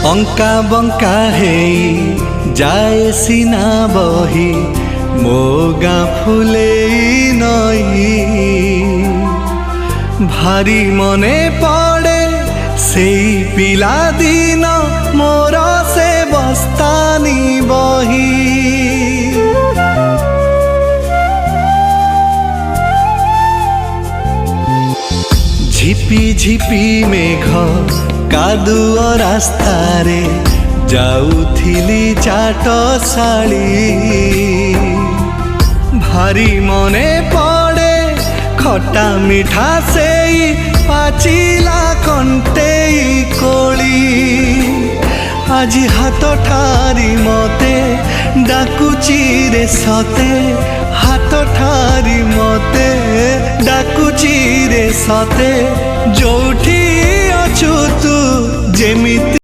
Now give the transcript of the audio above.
ଅଙ୍କା ବଙ୍କା ହେଇ ଯାଏ ସିନା ବହି ମୋ ଗାଁ ଫୁଲେଇ ନଈ। ଭାରି ମନେ ପଡ଼େ ସେଇ ପିଲାଦିନ ମୋର ସେ ବସ୍ତାନି ବହି। ঝিপি ঝিপি মেঘ কাদুଅ রাস্তারে যাউথিলি চাটশালী। ভারি মনে পড়ে খটা মিঠা সেই পাচিলা কণ্টেই কোଳି। আজি হাত ঠারি মতে ডাকুচি রে সতে, হাত ঠারি মতে ডাকুচি রে সতে। ଯୋଉଠି ଅଛୁ ତୁ ଯେମିତି